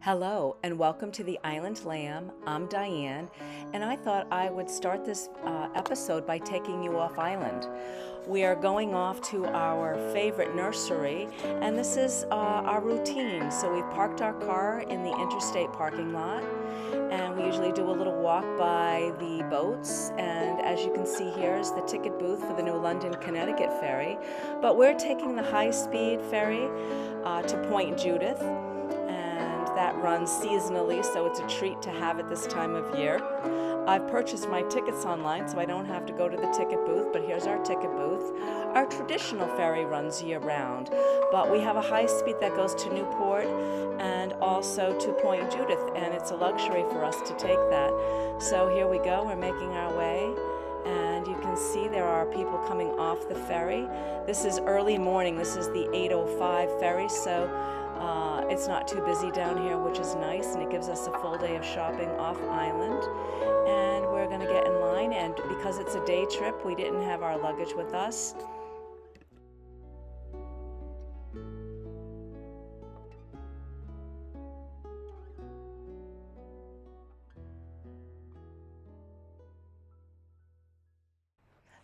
Hello and welcome to the Island Lamb. I'm Diane, and I thought I would start this episode by taking you off island. We are going off to our favorite nursery, and this is our routine. So we've parked our car in the interstate parking lot, and we usually do a little walk by the boats. And as you can see, here is the ticket booth for the New London, Connecticut ferry. But we're taking the high-speed ferry to Point Judith, and that runs seasonally, so it's a treat to have it this time of year. I've purchased my tickets online, so I don't have to go to the ticket booth, but here's our ticket booth. Our traditional ferry runs year-round, but we have a high speed that goes to Newport and also to Point Judith, and it's a luxury for us to take that. So here we go, we're making our way, and you can see there are people coming off the ferry. This is early morning, this is the 8:05 ferry, so it's not too busy down here, which is nice, and it gives us a full day of shopping off island. And we're going to get in line, and because it's a day trip, we didn't have our luggage with us.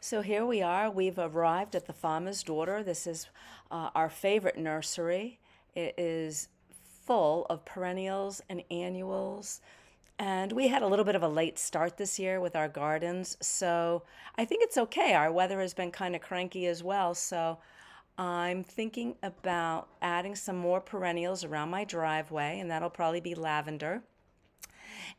So here we are. We've arrived at the Farmer's Daughter. This is our favorite nursery. It is full of perennials and annuals. And we had a little bit of a late start this year with our gardens, so I think it's okay. Our weather has been kind of cranky as well, so I'm thinking about adding some more perennials around my driveway, and that'll probably be lavender.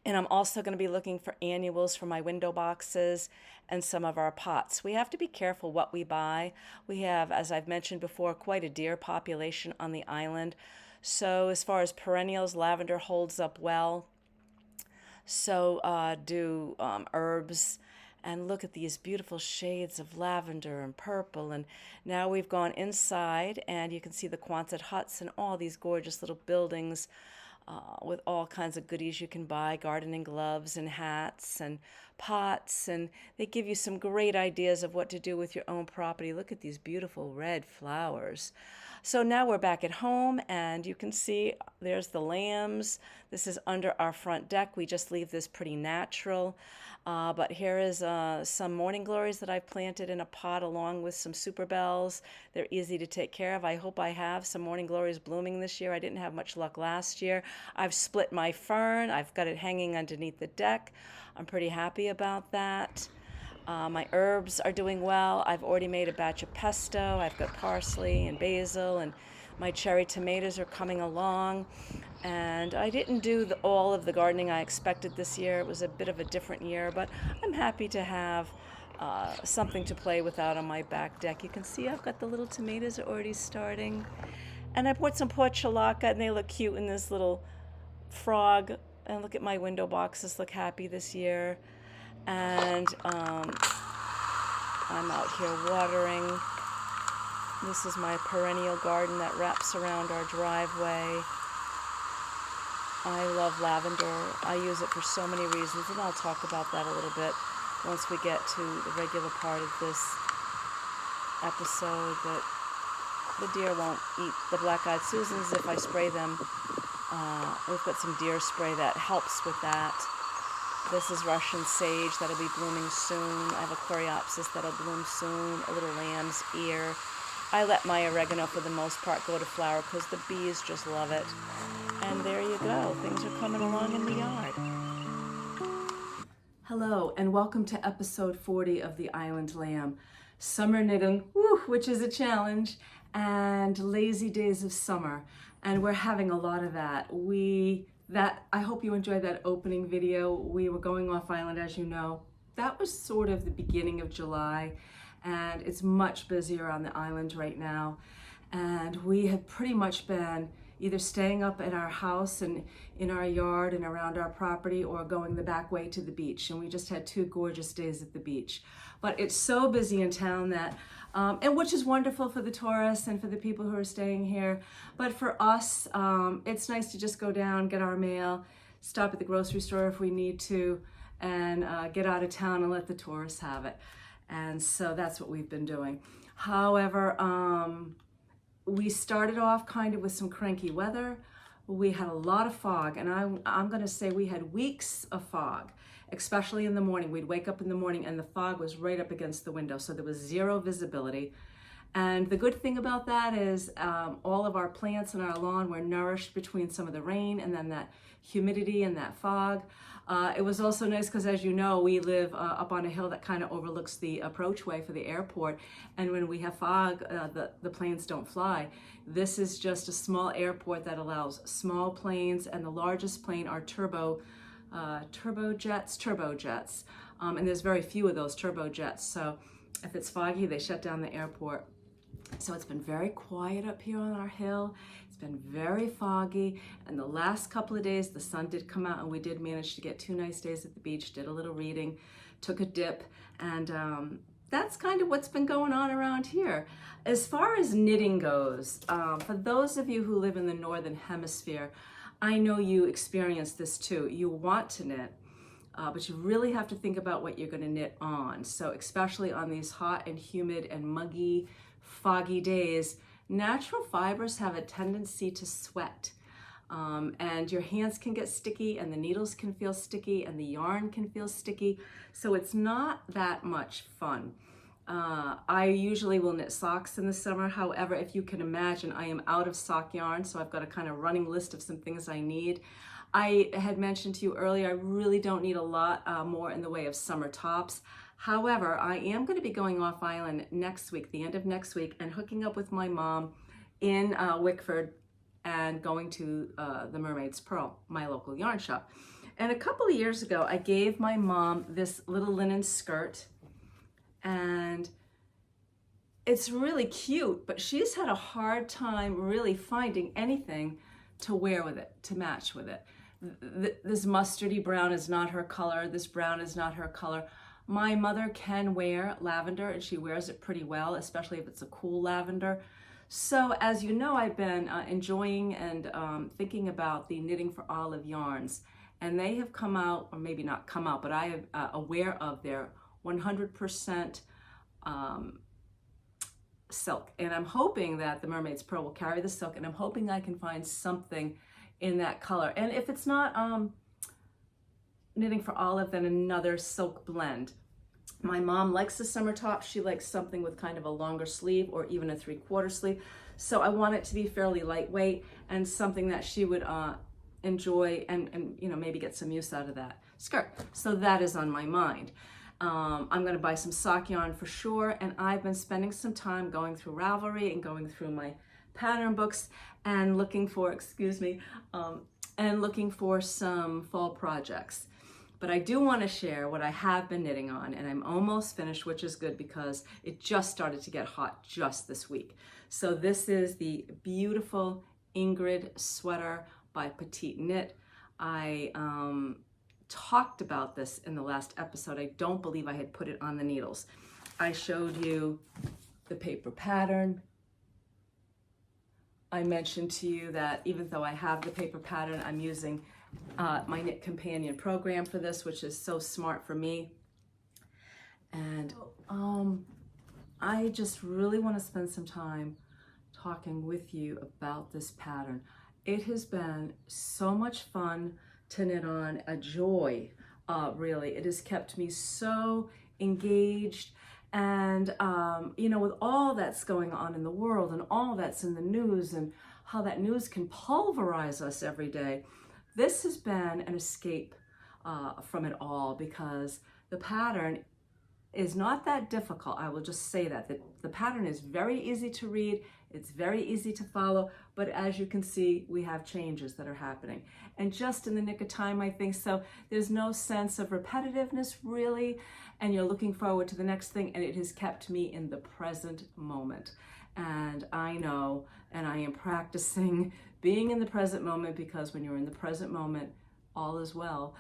And I'm also going to be looking for annuals for my window boxes and some of our pots. We have to be careful what we buy. We have, as I've mentioned before, quite a deer population on the island. So as far as perennials, lavender holds up well. So do herbs. And look at these beautiful shades of lavender and purple. And now we've gone inside, and you can see the Quonset huts and all these gorgeous little buildings with all kinds of goodies you can buy, gardening gloves and hats and pots, and they give you some great ideas of what to do with your own property. Look at these beautiful red flowers. So now we're back at home, and you can see there's the lambs. This is under our front deck. We just leave this pretty natural. But here is some morning glories that I've planted in a pot along with some super bells. They're easy to take care of. I hope I have some morning glories blooming this year. I didn't have much luck last year. I've split my fern. I've got it hanging underneath the deck. I'm pretty happy about that. My herbs are doing well. I've already made a batch of pesto. I've got parsley and basil, and my cherry tomatoes are coming along. And I didn't do all of the gardening I expected this year. It was a bit of a different year, but I'm happy to have something to play with out on my back deck. You can see I've got the little tomatoes are already starting. And I bought some portulaca, and they look cute in this little frog. And look at my window boxes, look happy this year. And I'm out here watering. This is my perennial garden that wraps around our driveway. I love lavender. I use it for so many reasons, and I'll talk about that a little bit once we get to the regular part of this episode. But the deer won't eat the black-eyed Susans if I spray them. We've got some deer spray that helps with that. This is Russian sage that'll be blooming soon. I have a coreopsis that'll bloom soon, a little lamb's ear. I let my oregano for the most part go to flower because the bees just love it. And there you go, things are coming along in the yard. Hello, and welcome to episode 40 of The Island Lamb. Summer knitting, which is a challenge, and lazy days of summer. And we're having a lot of that. I hope you enjoyed that opening video. We were going off island, as you know. That was sort of the beginning of July, and it's much busier on the island right now. And we have pretty much been either staying up at our house and in our yard and around our property, or going the back way to the beach. And we just had 2 gorgeous days at the beach. But it's so busy in town that, and which is wonderful for the tourists and for the people who are staying here. But for us, it's nice to just go down, get our mail, stop at the grocery store if we need to, and get out of town and let the tourists have it. And so that's what we've been doing. However, we started off kind of with some cranky weather. we had a lot of fog, and I'm going to say we had weeks of fog, especially in the morning. We'd wake up in the morning and the fog was right up against the window, so there was zero visibility. And the good thing about that is all of our plants in our lawn were nourished between some of the rain and then that humidity and that fog. It was also nice because, as you know, we live up on a hill that kind of overlooks the approachway for the airport. And when we have fog, the planes don't fly. This is just a small airport that allows small planes, and the largest plane are turbojets. And there's very few of those turbojets. So if it's foggy, they shut down the airport. So it's been very quiet up here on our hill. It's been very foggy, and the last couple of days the sun did come out, and we did manage to get 2 nice days at the beach, did a little reading, took a dip, and that's kind of what's been going on around here. As far as knitting goes, for those of you who live in the Northern Hemisphere, I know you experience this too. You want to knit, but you really have to think about what you're going to knit on. So especially on these hot and humid and muggy, foggy days, natural fibers have a tendency to sweat, and your hands can get sticky, and the needles can feel sticky, and the yarn can feel sticky, so it's not that much fun. I usually will knit socks in the summer. However, if you can imagine, I am out of sock yarn, so I've got a kind of running list of some things I need. I had mentioned to you earlier, I really don't need a lot more in the way of summer tops. However, I am going to be going off island next week, the end of next week, and hooking up with my mom in Wickford and going to the Mermaid's Pearl, my local yarn shop. And a couple of years ago, I gave my mom this little linen skirt, and it's really cute, but she's had a hard time really finding anything to wear with it, to match with it. This mustardy brown is not her color. This brown is not her color. My mother can wear lavender, and she wears it pretty well, especially if it's a cool lavender. So as you know, I've been enjoying and thinking about the Knitting for Olive yarns, and they have come out, or maybe not come out, but I am aware of their 100% silk, and I'm hoping that the Mermaid's Pearl will carry the silk, and I'm hoping I can find something in that color. And if it's not Knitting for Olive, then another silk blend. My mom likes the summer top. She likes something with kind of a longer sleeve or even a 3/4 sleeve. So I want it to be fairly lightweight and something that she would enjoy and you know, maybe get some use out of that skirt. So that is on my mind. I'm going to buy some sock yarn for sure, and I've been spending some time going through Ravelry and going through my pattern books and looking for, and looking for some fall projects. But I do want to share what I have been knitting on, and I'm almost finished, which is good because it just started to get hot just this week. So this is the beautiful Ingrid Sweater by Petite Knit. I talked about this in the last episode. I don't believe I had put it on the needles. I showed you the paper pattern. I mentioned to you that even though I have the paper pattern, I'm using my Knit Companion program for this, which is so smart for me. And I just really want to spend some time talking with you about this pattern. It has been so much fun to knit on, a joy, really. It has kept me so engaged, and you know, with all that's going on in the world and all that's in the news and how that news can pulverize us every day, this has been an escape from it all, because the pattern is not that difficult. I will just say that the pattern is very easy to read, it's very easy to follow, but as you can see, we have changes that are happening. And just in the nick of time, I think, so there's no sense of repetitiveness really, and you're looking forward to the next thing, and it has kept me in the present moment. And I know, and I am practicing being in the present moment, because when you're in the present moment, all is well.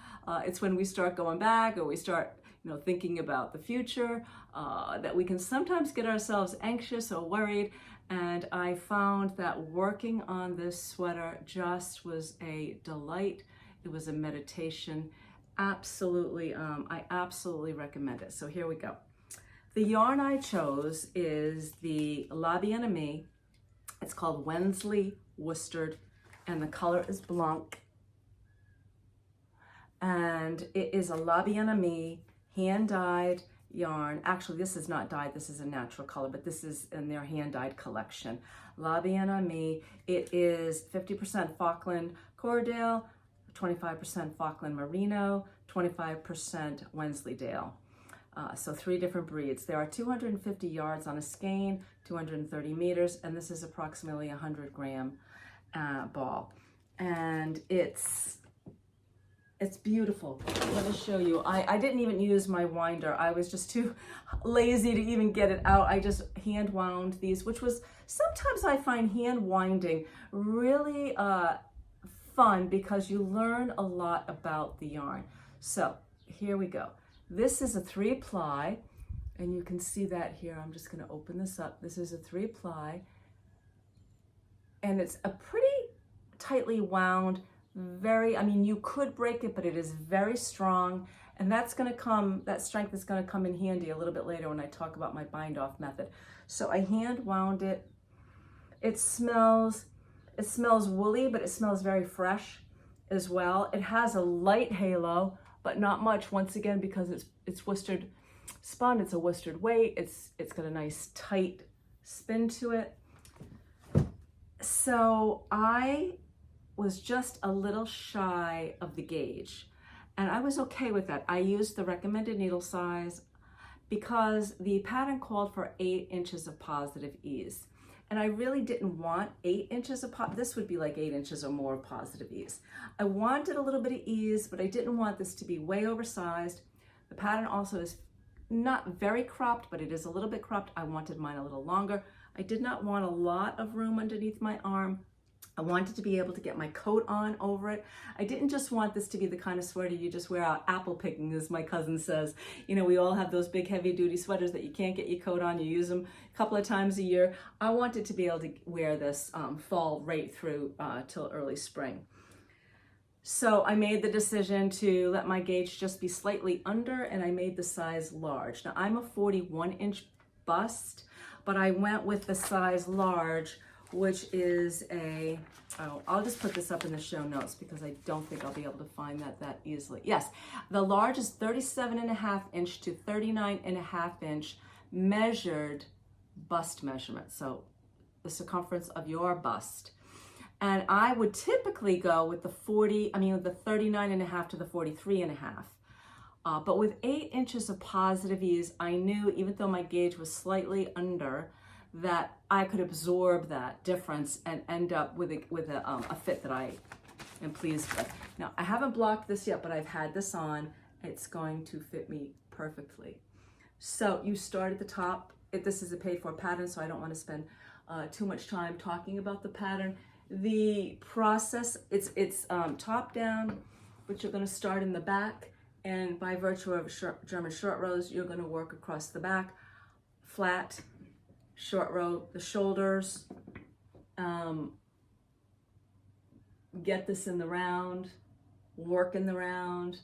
It's when we start going back, or we start thinking about the future, that we can sometimes get ourselves anxious or worried. And I found that working on this sweater just was a delight. It was a meditation. Absolutely, I absolutely recommend it. So here we go. The yarn I chose is the La Bien Aimée. It's called Wensley Worsted, and the color is Blanc. And it is a La Bien-Aimée hand-dyed yarn. Actually, this is not dyed, this is a natural color, but this is in their hand-dyed collection. La Bien-Aimée, it is 50% Falkland Corriedale, 25% Falkland Merino, 25% Wensleydale. So 3 different breeds. There are 250 yards on a skein, 230 meters, and this is approximately a 100-gram ball. And it's beautiful. Let me show you. I didn't even use my winder. I was just too lazy to even get it out. I just hand wound these, which was, sometimes I find hand winding really fun because you learn a lot about the yarn. So here we go. This is a 3-ply, and you can see that here. I'm just gonna open this up. This is a 3-ply, and it's a pretty tightly wound, I mean, you could break it, but it is very strong, and that strength is gonna come in handy a little bit later when I talk about my bind off method. So I hand wound it. It smells woolly, but it smells very fresh as well. It has a light halo, but not much, once again, because it's worsted spun, it's a worsted weight, it's got a nice tight spin to it. So I was just a little shy of the gauge, and I was okay with that. I used the recommended needle size because the pattern called for 8 inches of positive ease, and I really didn't want 8 inches of this would be like 8 inches or more of positive ease. I wanted a little bit of ease, but I didn't want this to be way oversized. The pattern also is not very cropped, but it is a little bit cropped. I wanted mine a little longer. I did not want a lot of room underneath my arm. I wanted to be able to get my coat on over it. I didn't just want this to be the kind of sweater you just wear out apple picking, as my cousin says. You know, we all have those big heavy duty sweaters that you can't get your coat on. You use them a couple of times a year. I wanted to be able to wear this fall right through till early spring. So I made the decision to let my gauge just be slightly under, and I made the size large. Now I'm a 41-inch bust, but I went with the size large, which is I'll just put this up in the show notes because I don't think I'll be able to find that easily. Yes, the large is 37.5 inch to 39.5 inch measured bust measurement. So the circumference of your bust. And I would typically go with the 39.5 to the 43.5. But with 8 inches of positive ease, I knew, even though my gauge was slightly under, that I could absorb that difference and end up with a fit that I am pleased with. Now, I haven't blocked this yet, but I've had this on. It's going to fit me perfectly. So you start at the top. This is a paid-for pattern, so I don't want to spend too much time talking about the pattern. The process, it's top down, but you're going to start in the back, and by virtue of German short rows, you're going to work across the back, flat, short row, the shoulders, get this in the round, work in the round,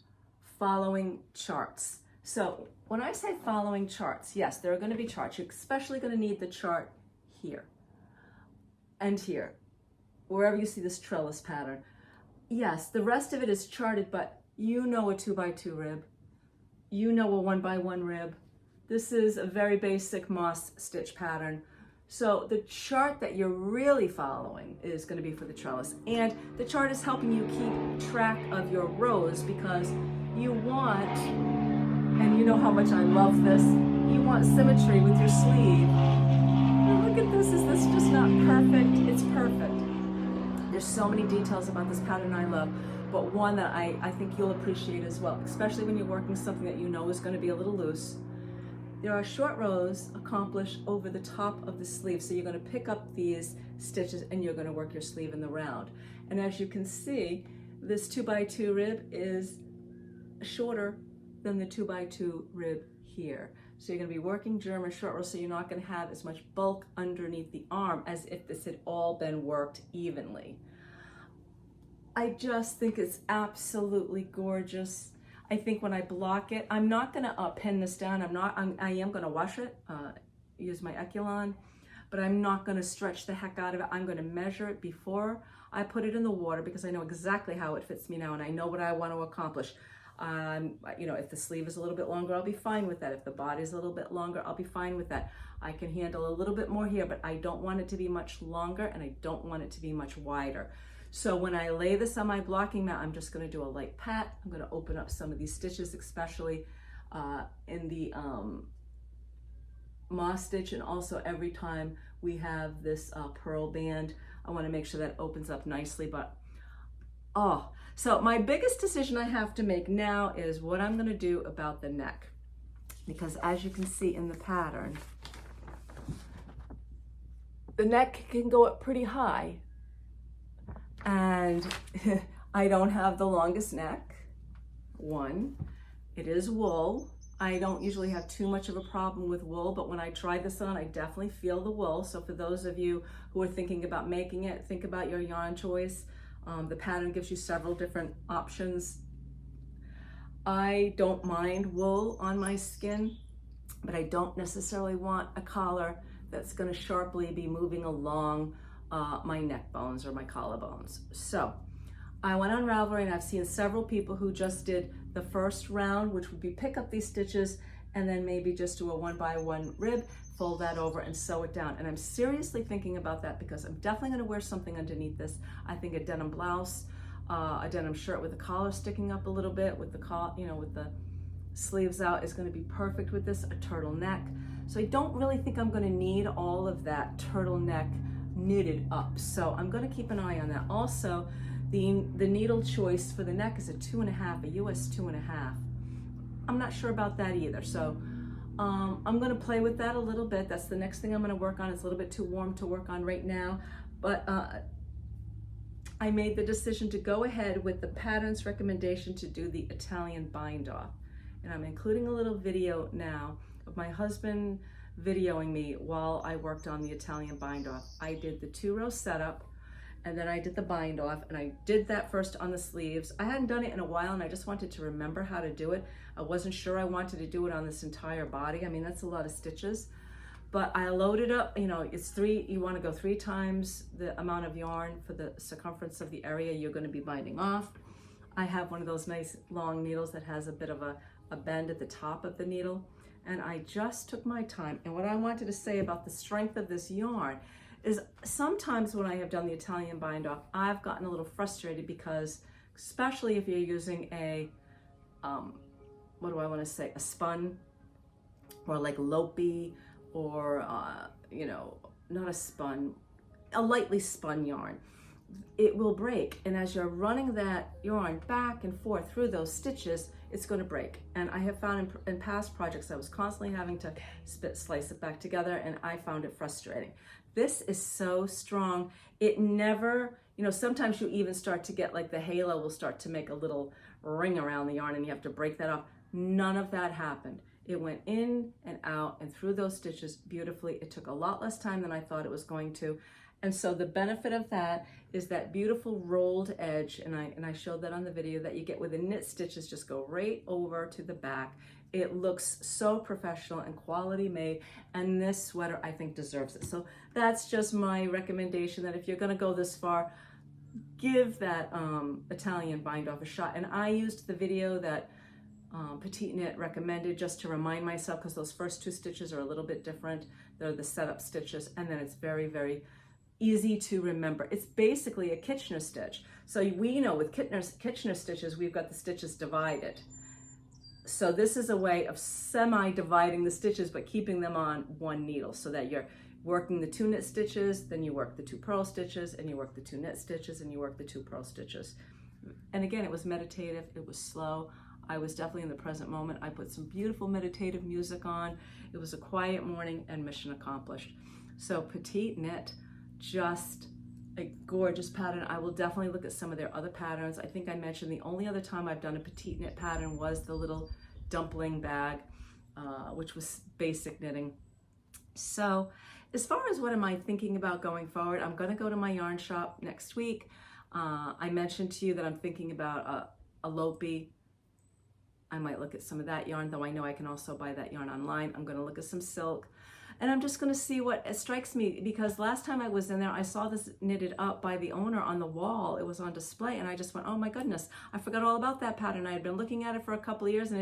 following charts. So when I say following charts, yes, there are going to be charts. You're especially going to need the chart here and here, wherever you see this trellis pattern. Yes, the rest of it is charted, but you know a 2x2 rib, you know a 1x1 rib. This is a very basic moss stitch pattern. So the chart that you're really following is going to be for the trellis. And the chart is helping you keep track of your rows because you want, and you know how much I love this, you want symmetry with your sleeve. And look at this, is this just not perfect? It's perfect. There's so many details about this pattern I love, but one that I think you'll appreciate as well, especially when you're working something that you know is going to be a little loose. There are short rows accomplished over the top of the sleeve. So you're going to pick up these stitches and you're going to work your sleeve in the round. And as you can see, this 2x2 rib is shorter than the 2x2 rib here. So you're going to be working German short rows, so you're not going to have as much bulk underneath the arm as if this had all been worked evenly. I just think it's absolutely gorgeous. I think when I block it, I'm not gonna pin this down. I am gonna wash it, use my Eculon, but I'm not going to stretch the heck out of it. I'm going to measure it before I put it in the water because I know exactly how it fits me now and I know what I want to accomplish. If the sleeve is a little bit longer, I'll be fine with that. If the body is a little bit longer, I'll be fine with that. I can handle a little bit more here, but I don't want it to be much longer and I don't want it to be much wider. So when I lay this on my blocking mat, I'm just going to do a light pat. I'm going to open up some of these stitches, especially in the moss stitch, and also every time we have this purl band, I want to make sure that opens up nicely. So my biggest decision I have to make now is what I'm going to do about the neck, because as you can see in the pattern, the neck can go up pretty high, and I don't have the longest neck. One, it is wool. I don't usually have too much of a problem with wool, but when I try this on, I definitely feel the wool. So for those of you who are thinking about making it, think about your yarn choice. The pattern gives you several different options. I don't mind wool on my skin, but I don't necessarily want a collar that's going to sharply be moving along my neck bones or my collarbones. So I went on Ravelry and I've seen several people who just did the first round, which would be pick up these stitches and then maybe just do a 1x1 rib, fold that over and sew it down. And I'm seriously thinking about that because I'm definitely going to wear something underneath this. I think a denim blouse, a denim shirt with the collar sticking up a little bit, with the with the sleeves out is going to be perfect with this. A turtleneck. So I don't really think I'm going to need all of that turtleneck knitted up. So I'm going to keep an eye on that. Also, the needle choice for the neck is a 2.5, a US 2.5. I'm not sure about that either. So I'm going to play with that a little bit. That's the next thing I'm going to work on. It's a little bit too warm to work on right now, but I made the decision to go ahead with the pattern's recommendation to do the Italian bind off. And I'm including a little video now of my husband videoing me while I worked on the Italian bind off. I did the 2-row setup, and then I did the bind off, and I did that first on the sleeves. I hadn't done it in a while, and I just wanted to remember how to do it. I wasn't sure I wanted to do it on this entire body. I mean, that's a lot of stitches, but I loaded up, it's 3, you want to go 3 times the amount of yarn for the circumference of the area you're going to be binding off. I have one of those nice long needles that has a bit of a bend at the top of the needle, and I just took my time. And what I wanted to say about the strength of this yarn is sometimes when I have done the Italian bind off, I've gotten a little frustrated because, especially if you're using a, a spun, or like Lopi, or, not a spun, a lightly spun yarn, it will break. And as you're running that yarn back and forth through those stitches, it's going to break. And I have found in past projects, I was constantly having to slice it back together, and I found it frustrating. This is so strong. It never, sometimes you even start to get like the halo will start to make a little ring around the yarn and you have to break that off. None of that happened. It went in and out and through those stitches beautifully. It took a lot less time than I thought it was going to. And so the benefit of that is that beautiful rolled edge, and I showed that on the video, that you get with the knit stitches just go right over to the back. It looks so professional and quality made, and this sweater I think deserves it. So that's just my recommendation, that if you're gonna go this far, give that Italian bind off a shot. And I used the video that Petite Knit recommended just to remind myself, because those first 2 stitches are a little bit different. They're the setup stitches, and then it's very, very easy to remember. It's basically a Kitchener stitch. So we know with Kitchener stitches, we've got the stitches divided. So this is a way of semi-dividing the stitches, but keeping them on one needle, so that you're working the 2 knit stitches, then you work the 2 purl stitches, and you work the 2 knit stitches, and you work the 2 purl stitches. And again, it was meditative, it was slow. I was definitely in the present moment. I put some beautiful meditative music on. It was a quiet morning, and mission accomplished. So Petite Knit, just a gorgeous pattern. I will definitely look at some of their other patterns. I think I mentioned the only other time I've done a Petite Knit pattern was the little dumpling bag, which was basic knitting. So as far as what am I thinking about going forward, I'm going to go to my yarn shop next week. I mentioned to you that I'm thinking about a Lopi. I might look at some of that yarn, though I know I can also buy that yarn online. I'm going to look at some silk. And I'm just going to see what strikes me, because last time I was in there, I saw this knitted up by the owner on the wall. It was on display, and I just went, oh my goodness, I forgot all about that pattern. I had been looking at it for a couple of years, and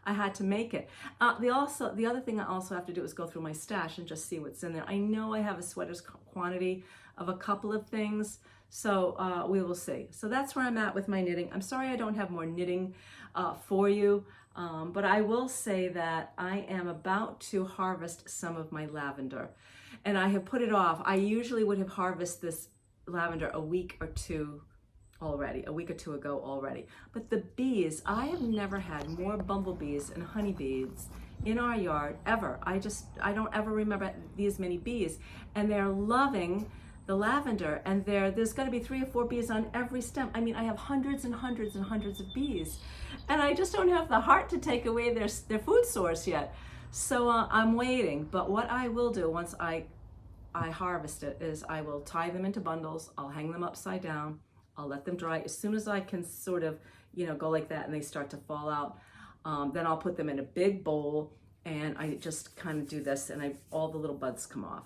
I had to make it. The other thing I also have to do is go through my stash and just see what's in there. I know I have a sweater's quantity of a couple of things, so we will see. So that's where I'm at with my knitting. I'm sorry I don't have more knitting for you. But I will say that I am about to harvest some of my lavender, and I have put it off. I usually would have harvested this lavender a week or two ago already. But the bees, I have never had more bumblebees and honeybees in our yard ever. I don't ever remember these many bees, and they're loving the lavender, and there's got to be 3 or 4 bees on every stem. I mean, I have hundreds and hundreds and hundreds of bees, and I just don't have the heart to take away their food source yet. So I'm waiting. But what I will do once I harvest it is I will tie them into bundles. I'll hang them upside down. I'll let them dry. As soon as I can sort of, go like that and they start to fall out, then I'll put them in a big bowl, and I just kind of do this, and all the little buds come off.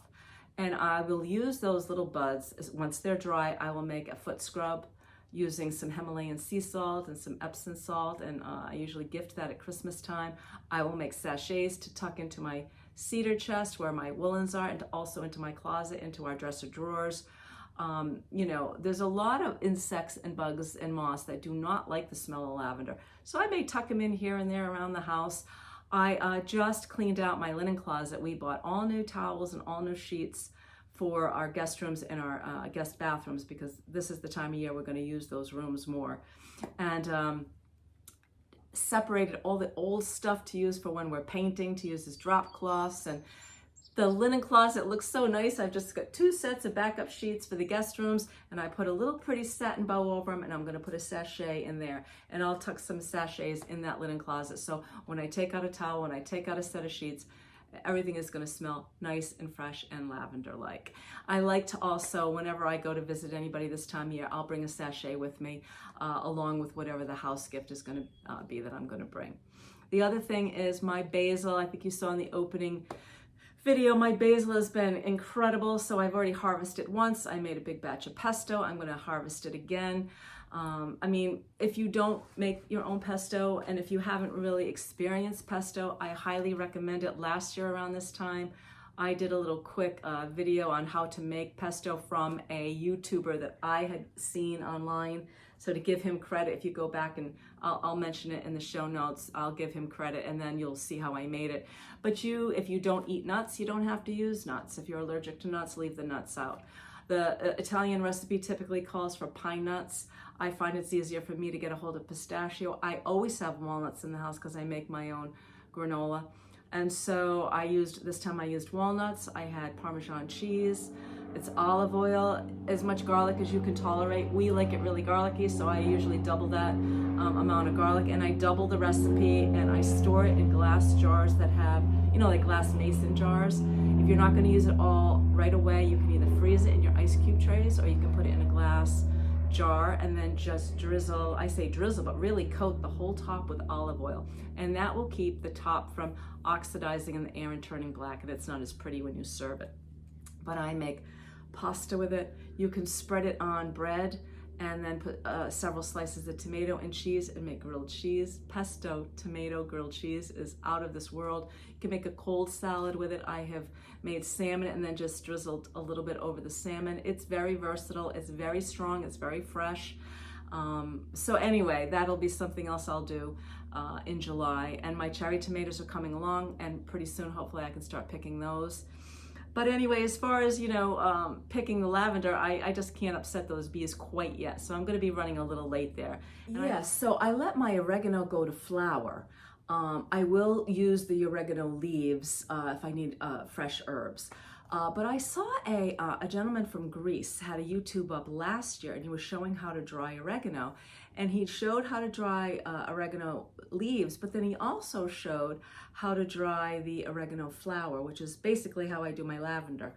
And I will use those little buds. Once they're dry, I will make a foot scrub using some Himalayan sea salt and some Epsom salt, and I usually gift that at Christmas time. I will make sachets to tuck into my cedar chest where my woolens are, and also into my closet, into our dresser drawers. There's a lot of insects and bugs and moths that do not like the smell of lavender. So I may tuck them in here and there around the house. I just cleaned out my linen closet. We bought all new towels and all new sheets for our guest rooms and our guest bathrooms, because this is the time of year we're going to use those rooms more. And separated all the old stuff to use for when we're painting, to use as drop cloths. And the linen closet looks so nice. I've just got 2 sets of backup sheets for the guest rooms, and I put a little pretty satin bow over them, and I'm going to put a sachet in there, and I'll tuck some sachets in that linen closet. So when I take out a towel, when I take out a set of sheets, everything is going to smell nice and fresh and lavender-like. I like to also, whenever I go to visit anybody this time of year, I'll bring a sachet with me, along with whatever the house gift is going to be that I'm going to bring. The other thing is my basil. I think you saw in the opening video, my basil has been incredible. So I've already harvested once. I made a big batch of pesto. I'm going to harvest it again. If you don't make your own pesto, and if you haven't really experienced pesto, I highly recommend it. Last year around this time, I did a little quick video on how to make pesto from a YouTuber that I had seen online. So to give him credit, if you go back, and I'll mention it in the show notes, I'll give him credit, and then you'll see how I made it. But if you don't eat nuts, you don't have to use nuts. If you're allergic to nuts, leave the nuts out. The Italian recipe typically calls for pine nuts. I find it's easier for me to get a hold of pistachio. I always have walnuts in the house because I make my own granola. And so this time I used walnuts. I had Parmesan cheese. It's olive oil, as much garlic as you can tolerate. We like it really garlicky, so I usually double that amount of garlic, and I double the recipe, and I store it in glass jars that have, like glass mason jars. If you're not going to use it all right away, you can either freeze it in your ice cube trays, or you can put it in a glass jar and then just drizzle, I say drizzle, but really coat the whole top with olive oil. And that will keep the top from oxidizing in the air and turning black, and it's not as pretty when you serve it. But I make pasta with it. You can spread it on bread and then put several slices of tomato and cheese and make grilled cheese. Pesto, tomato, grilled cheese is out of this world. You can make a cold salad with it. I have made salmon and then just drizzled a little bit over the salmon. It's very versatile. It's very strong. It's very fresh. So anyway, that'll be something else I'll do in July. And my cherry tomatoes are coming along, and pretty soon, hopefully, I can start picking those. But anyway, as far as, picking the lavender, I just can't upset those bees quite yet. So I'm going to be running a little late there. Yes, so I let my oregano go to flower. I will use the oregano leaves if I need fresh herbs. But I saw a gentleman from Greece had a YouTube up last year, and he was showing how to dry oregano. And he showed how to dry oregano leaves, but then he also showed how to dry the oregano flower, which is basically how I do my lavender.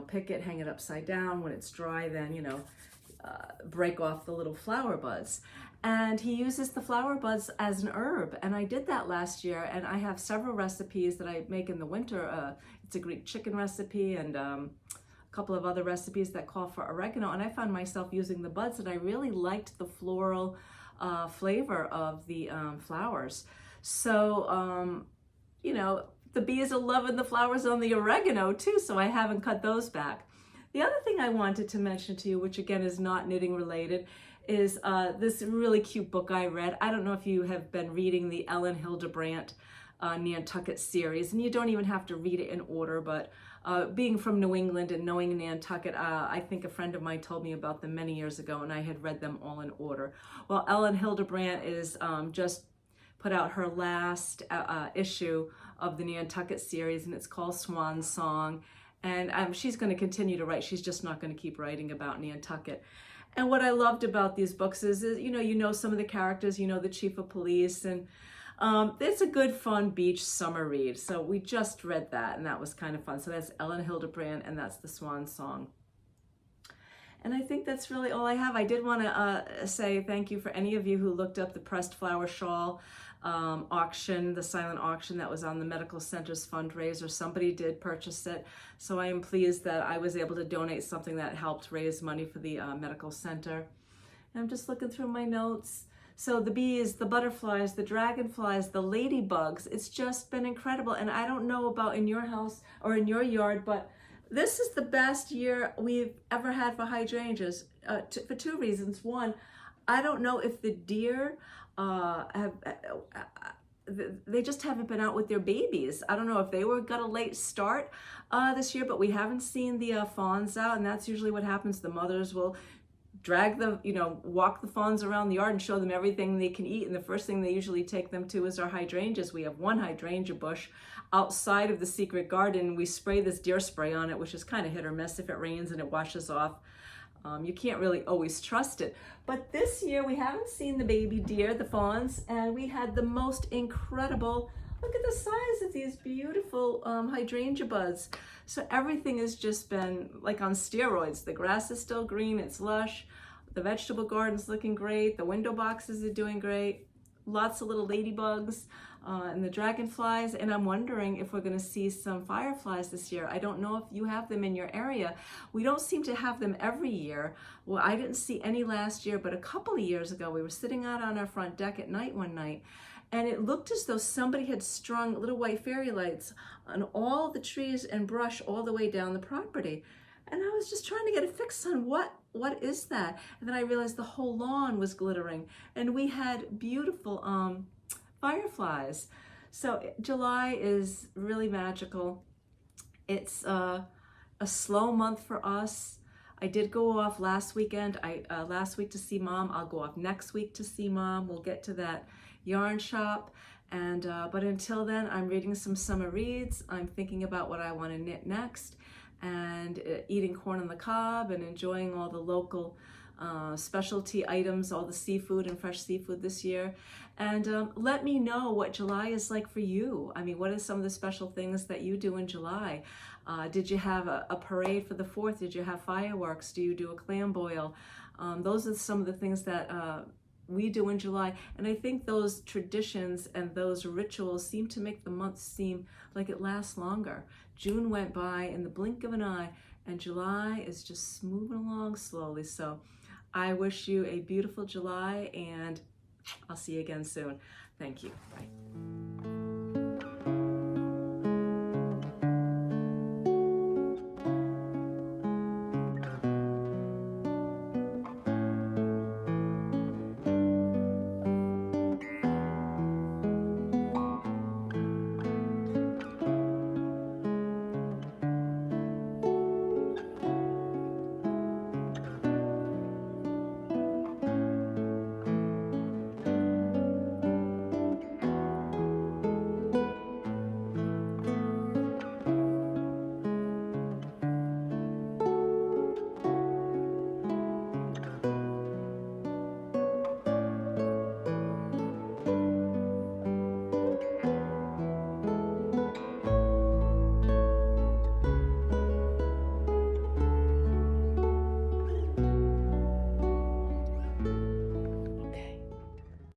Pick it, hang it upside down. When it's dry, then, break off the little flower buds. And he uses the flower buds as an herb. And I did that last year, and I have several recipes that I make in the winter. It's a Greek chicken recipe, and a couple of other recipes that call for oregano. And I found myself using the buds, and I really liked the floral flavor of the flowers. So, you know, the bees are loving the flowers on the oregano too, so I haven't cut those back. The other thing I wanted to mention to you, which again is not knitting related, is this really cute book I read. I don't know if you have been reading the Ellen Hildebrandt Nantucket series, and you don't even have to read it in order, but being from New England and knowing Nantucket, I think a friend of mine told me about them many years ago, and I had read them all in order. Well, Ellen Hildebrandt is just put out her last issue of the Nantucket series, and it's called Swan Song. And she's going to continue to write. She's just not going to keep writing about Nantucket. And what I loved about these books is you know some of the characters, you know the chief of police, and it's a good, fun beach summer read. So we just read that, and that was kind of fun. So that's Ellen Hildebrandt, and that's the Swan Song. And I think that's really all I have. I did want to say thank you for any of you who looked up the pressed flower shawl auction, the silent auction that was on the medical center's fundraiser. Somebody did purchase it. So I am pleased that I was able to donate something that helped raise money for the medical center. And I'm just looking through my notes. So the bees, the butterflies, the dragonflies, the ladybugs, it's just been incredible. And I don't know about in your house or in your yard, but this is the best year we've ever had for hydrangeas for two reasons. One, I don't know if the deer they just haven't been out with their babies. I don't know if they got a late start this year, but we haven't seen the fawns out, and that's usually what happens. The mothers will drag them, walk the fawns around the yard and show them everything they can eat. And the first thing they usually take them to is our hydrangeas. We have one hydrangea bush outside of the secret garden. We spray this deer spray on it, which is kind of hit or miss. If it rains and it washes off, you can't really always trust it. But this year we haven't seen the baby deer, the fawns, and we had the most incredible, look at the size of these beautiful hydrangea buds. So everything has just been like on steroids. The grass is still green, it's lush. The vegetable garden's looking great. The window boxes are doing great. Lots of little ladybugs and the dragonflies. And I'm wondering if we're going to see some fireflies this year. I don't know if you have them in your area. We don't seem to have them every year. Well, I didn't see any last year, but a couple of years ago, we were sitting out on our front deck at night one night, and it looked as though somebody had strung little white fairy lights on all the trees and brush all the way down the property. And I was just trying to get a fix on what is that? And then I realized the whole lawn was glittering, and we had beautiful fireflies. So July is really magical. It's a slow month for us. I did go off last weekend. Last week to see Mom. I'll go off next week to see Mom. We'll get to that yarn shop. And but until then, I'm reading some summer reads. I'm thinking about what I want to knit next, and eating corn on the cob and enjoying all the local specialty items, all the seafood and fresh seafood this year. And let me know what July is like for you. I mean, what are some of the special things that you do in July? Did you have a parade for the 4th? Did you have fireworks? Do you do a clam boil? Those are some of the things that we do in July. And I think those traditions and those rituals seem to make the month seem like it lasts longer. June went by in the blink of an eye, and July is just moving along slowly. So I wish you a beautiful July, and I'll see you again soon. Thank you. Bye.